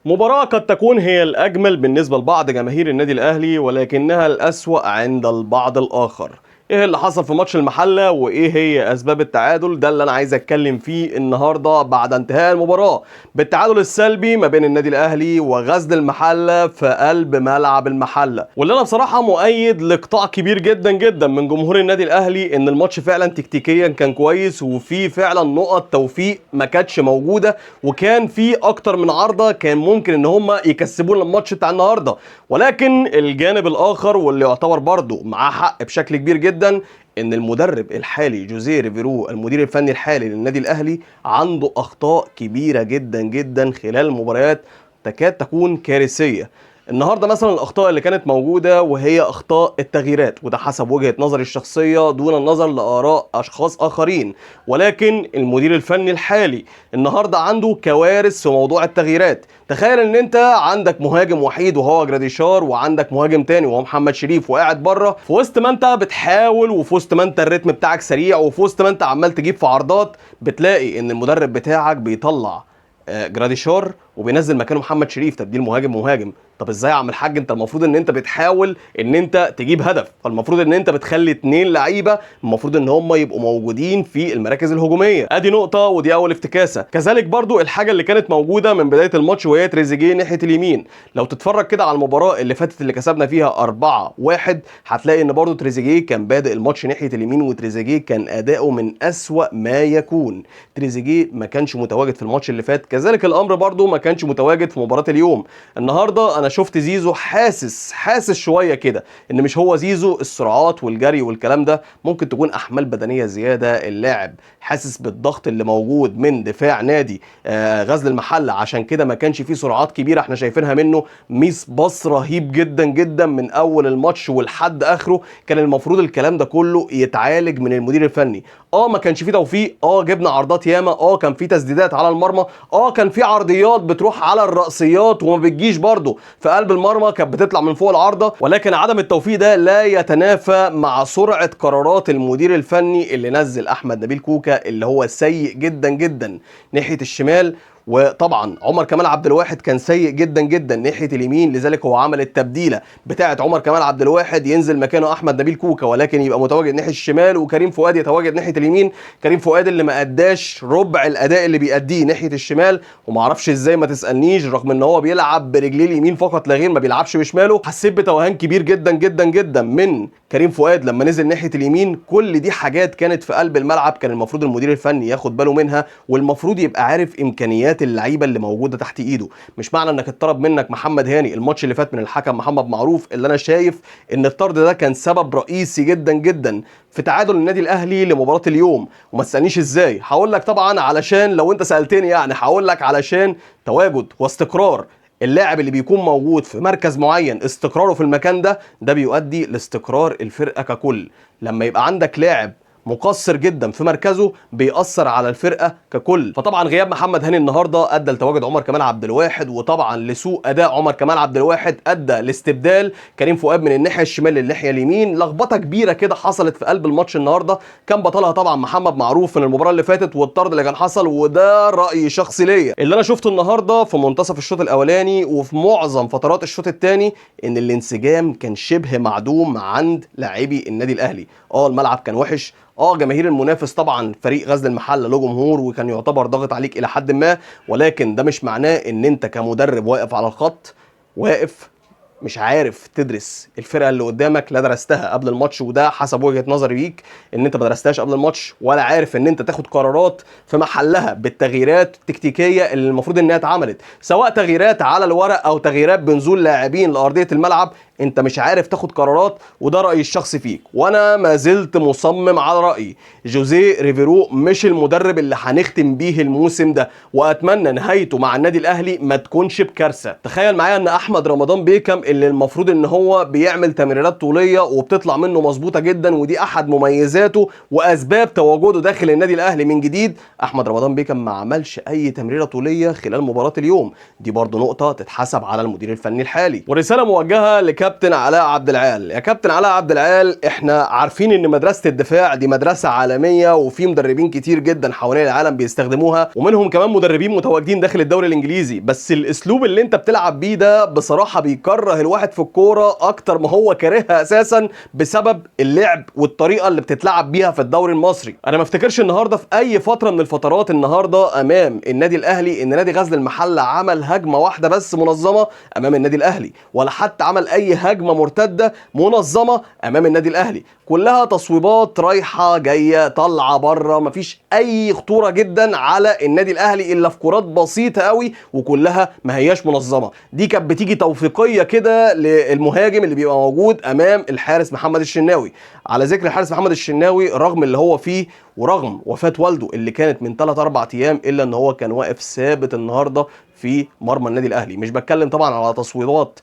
مباراة قد تكون هي الأجمل بالنسبة لبعض جماهير النادي الأهلي، ولكنها الأسوأ عند البعض الآخر. ايه اللي حصل في ماتش المحلة وايه هي اسباب التعادل؟ ده اللي انا عايز اتكلم فيه النهارده بعد انتهاء المباراة بالتعادل السلبي ما بين النادي الاهلي وغزل المحلة في قلب ملعب المحلة. واللي انا بصراحة مؤيد لقطاع كبير جدا جدا من جمهور النادي الاهلي ان الماتش فعلا تكتيكيا كان كويس، وفي فعلا نقط توفيق ما كانتش موجودة، وكان في اكتر من عارضة كان ممكن ان هم يكسبونا الماتش بتاع النهارده. ولكن الجانب الاخر واللي يعتبر برضه معاه حق بشكل كبير جدا ان المدرب الحالي جوزيه ريفيرو المدير الفني الحالي للنادي الاهلي عنده اخطاء كبيره جدا جدا خلال المباريات تكاد تكون كارثيه. النهارده مثلا الاخطاء اللي كانت موجوده وهي اخطاء التغييرات، وده حسب وجهه نظري الشخصيه دون النظر لاراء اشخاص اخرين. ولكن المدير الفني الحالي النهارده عنده كوارث في موضوع التغييرات. تخيل ان انت عندك مهاجم وحيد وهو جراديشار، وعندك مهاجم تاني وهو محمد شريف، وقاعد بره في وسط ما انت بتحاول، وفي وسط ما انت الريتم بتاعك سريع، وفي وسط ما انت عمال تجيب في عرضات، بتلاقي ان المدرب بتاعك بيطلع جراديشار وبينزل مكانه محمد شريف تبديل مهاجم مهاجم. طب ازاي يا عم الحاج؟ انت المفروض ان انت بتحاول ان انت تجيب هدف، فالمفروض ان انت بتخلي 2 لعيبه المفروض ان هم يبقوا موجودين في المراكز الهجوميه. ادي نقطه ودي اول افتكاسه. كذلك برضو الحاجه اللي كانت موجوده من بدايه الماتش وهي تريزيجيه ناحيه اليمين. لو تتفرج كده على المباراه اللي فاتت اللي كسبنا فيها 4-1 هتلاقي ان برضو تريزيجيه كان بادئ الماتش ناحيه اليمين، وتريزيجيه كان اداؤه من اسوأ ما يكون. تريزيجيه ما كانش متواجد في الماتش اللي فات، كذلك الامر برضو ما كانش متواجد في مباراه اليوم. النهارده انا شفت زيزو حاسس شويه كده ان مش هو زيزو. السرعات والجري والكلام ده ممكن تكون احمال بدنيه زياده، اللاعب حاسس بالضغط اللي موجود من دفاع نادي غزل المحله، عشان كده ما كانش فيه سرعات كبيره احنا شايفينها منه. ميس باص رهيب جدا جدا من اول الماتش ولحد اخره. كان المفروض الكلام ده كله يتعالج من المدير الفني. ما كانش فيه توفيق، جبنا عرضات ياما، كان فيه تسديدات على المرمى، كان فيه عرضيات بتروح على الرأسيات وما بتجيش برضه في قلب المرمى، كانت بتطلع من فوق العارضه. ولكن عدم التوفيق ده لا يتنافى مع سرعه قرارات المدير الفني اللي نزل احمد نبيل كوكا اللي هو سيء جدا جدا ناحيه الشمال. وطبعا عمر كمال عبد الواحد كان سيء جدا جدا ناحيه اليمين، لذلك هو عمل التبديله بتاعه عمر كمال عبد الواحد ينزل مكانه احمد نبيل كوكا، ولكن يبقى متواجد ناحيه الشمال وكريم فؤاد يتواجد ناحيه اليمين. كريم فؤاد اللي ما اداش ربع الاداء اللي بيأديه ناحيه الشمال، وما اعرفش ازاي ما تسالنيش، رغم ان هو بيلعب برجليه اليمين فقط لا غير، ما بيلعبش بشماله. حسيت بتوهان كبير جدا جدا جدا من كريم فؤاد لما نزل ناحيه اليمين. كل دي حاجات كانت في قلب الملعب كان المفروض المدير الفني ياخد باله منها، والمفروض يبقى عارف امكانيات اللعيبه اللي موجوده تحت ايده. مش معنى انك اتطرد منك محمد هاني الماتش اللي فات من الحكم محمد معروف، اللي انا شايف ان الطرد ده كان سبب رئيسي جدا جدا في تعادل النادي الاهلي لمباراه اليوم. وما تسالنيش ازاي، هقول لك طبعا علشان لو انت سالتني يعني هقول لك علشان تواجد واستقرار اللاعب اللي بيكون موجود في مركز معين، استقراره في المكان ده بيؤدي لاستقرار الفرقه ككل. لما يبقى عندك لاعب مقصر جدا في مركزه بيأثر على الفرقه ككل. فطبعا غياب محمد هاني النهارده ادى لتواجد عمر كمال عبد الواحد، وطبعا لسوء اداء عمر كمال عبد الواحد ادى لاستبدال كريم فؤاد من الناحيه الشمال للناحيه اليمين. لخبطه كبيره كده حصلت في قلب الماتش النهارده، كان بطلها طبعا محمد معروف من المباراه اللي فاتت والطرد اللي كان حصل. وده راي شخصي ليا اللي انا شفته النهارده في منتصف الشوط الاولاني وفي معظم فترات الشوط الثاني، ان الانسجام كان شبه معدوم عند لاعبي النادي الاهلي. الملعب كان وحش، جماهير المنافس طبعا فريق غزل المحله له جمهور وكان يعتبر ضاغط عليك الى حد ما، ولكن ده مش معناه ان انت كمدرب واقف على الخط واقف مش عارف تدرس الفرقه اللي قدامك. لا درستها قبل الماتش، وده حسب وجهه نظري بيك ان انت ما درستهاش قبل الماتش، ولا عارف ان انت تاخد قرارات في محلها بالتغييرات التكتيكيه اللي المفروض انها اتعملت، سواء تغييرات على الورق او تغييرات بنزول لاعبين لارضيه الملعب. انت مش عارف تاخد قرارات، وده رايي الشخصي فيك. وانا ما زلت مصمم على رايي جوزيه ريفيرو مش المدرب اللي هنختم بيه الموسم ده، واتمنى نهايته مع النادي الاهلي ما تكونش بكارثه. تخيل معايا ان احمد رمضان بيكم اللي المفروض ان هو بيعمل تمريرات طوليه وبتطلع منه مظبوطه جدا، ودي احد مميزاته واسباب تواجده داخل النادي الاهلي من جديد. احمد رمضان بيكم ما عملش اي تمريره طوليه خلال مباراه اليوم، دي برضو نقطه تتحسب على المدير الفني الحالي. ورساله موجهه لكابتن علاء عبد العال. يا كابتن علاء عبد العال، احنا عارفين ان مدرسه الدفاع دي مدرسه عالميه وفي مدربين كتير جدا حوالين العالم بيستخدموها، ومنهم كمان مدربين متواجدين داخل الدوري الانجليزي، بس الاسلوب اللي انت بتلعب بيه ده بصراحه بيكره الواحد في الكوره اكتر ما هو كارهها اساسا بسبب اللعب والطريقه اللي بتتلعب بيها في الدوري المصري. انا ما افتكرش النهارده في اي فتره من الفترات النهارده امام النادي الاهلي ان نادي غزل المحله عمل هجمه واحده بس منظمه امام النادي الاهلي، ولا حتى عمل اي هجمه مرتده منظمه امام النادي الاهلي. كلها تصويبات رايحه جايه طالعه بره، مفيش اي خطوره جدا على النادي الاهلي الا في كرات بسيطه قوي وكلها ما هياش منظمه. دي كانت بتيجي توفيقيه كده للمهاجم اللي بيبقى موجود امام الحارس محمد الشناوي. على ذكر الحارس محمد الشناوي، رغم اللي هو فيه ورغم وفاه والده اللي كانت من 3-4 ايام، الا ان هو كان واقف ثابت النهارده في مرمى النادي الاهلي. مش بتكلم طبعا على تصويبات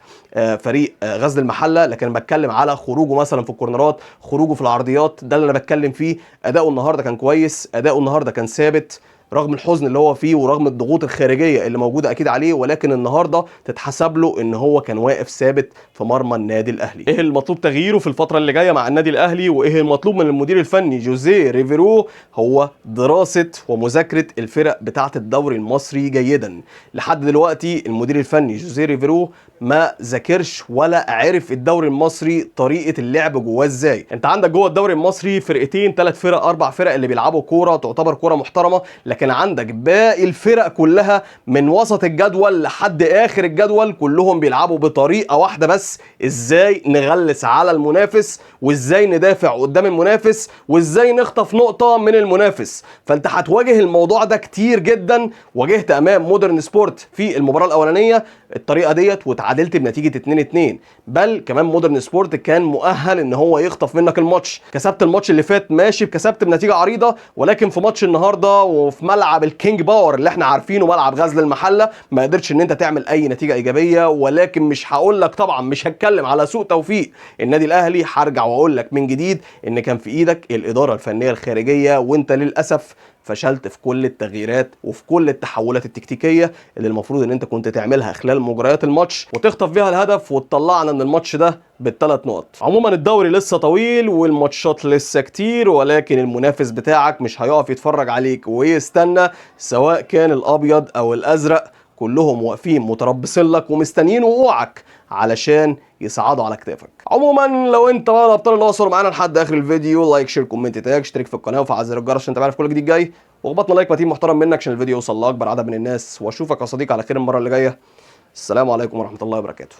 فريق غزل المحله، لكن بتكلم على خروجه مثلا في الكورنرات، خروجه في العرضيات، ده اللي انا بتكلم فيه. اداؤه النهارده كان كويس، اداؤه النهارده كان ثابت رغم الحزن اللي هو فيه ورغم الضغوط الخارجيه اللي موجوده اكيد عليه، ولكن النهارده تتحسب له ان هو كان واقف ثابت في مرمى النادي الاهلي. ايه المطلوب تغييره في الفتره اللي جايه مع النادي الاهلي، وايه المطلوب من المدير الفني جوزيه ريفيرو؟ هو دراسه ومذاكره الفرق بتاعه الدوري المصري جيدا. لحد دلوقتي المدير الفني جوزيه ريفيرو ما ذاكرش ولا عرف الدوري المصري طريقه اللعب جواه ازاي. انت عندك جوه الدوري المصري فرقتين، 3 فرق، 4 فرق اللي بيلعبوا كوره تعتبر كوره محترمه، لكن عندك باقي الفرق كلها من وسط الجدول لحد اخر الجدول كلهم بيلعبوا بطريقه واحده بس: ازاي نغلس على المنافس، وازاي ندافع قدام المنافس، وازاي نخطف نقطه من المنافس. فانت هتواجه الموضوع ده كتير جدا. واجهت امام مودرن سبورت في المباراه الاولانيه الطريقه ديت وتعادلت بنتيجه 2-2، بل كمان مودرن سبورت كان مؤهل ان هو يخطف منك الماتش. كسبت الماتش اللي فات ماشي، كسبت بنتيجه عريضه، ولكن في ماتش النهارده وفي ملعب الكينج باور اللي احنا عارفينه ملعب غزل المحله ما قدرتش ان انت تعمل اي نتيجه ايجابيه. ولكن مش هقول لك طبعا، مش هتكلم على سوء توفيق النادي الاهلي، هرجع واقول لك من جديد ان كان في ايدك الاداره الفنيه الخارجيه، وانت للاسف فشلت في كل التغييرات وفي كل التحولات التكتيكيه اللي المفروض ان انت كنت تعملها خلال مجريات الماتش وتخطف بيها الهدف وتطلعنا من الماتش ده بالثلاث نقط. عموما الدوري لسه طويل والماتشات لسه كتير، ولكن المنافس بتاعك مش هيقف يتفرج عليك ويستنى، سواء كان الابيض او الازرق كلهم واقفين متربصين لك ومستنيين وقوعك علشان يصعدوا على كتافك. عموما لو انت بقى الابطال اللي وصلوا معانا لحد اخر الفيديو، لايك شير كومنت تاج، اشترك في القناه وفعل زر الجرس عشان تعرف كل جديد جاي، واخبطنا لايك متين محترم منك عشان الفيديو يوصل لاكبر عدد من الناس. واشوفك يا صديقي على خير المره اللي جايه. السلام عليكم ورحمه الله وبركاته.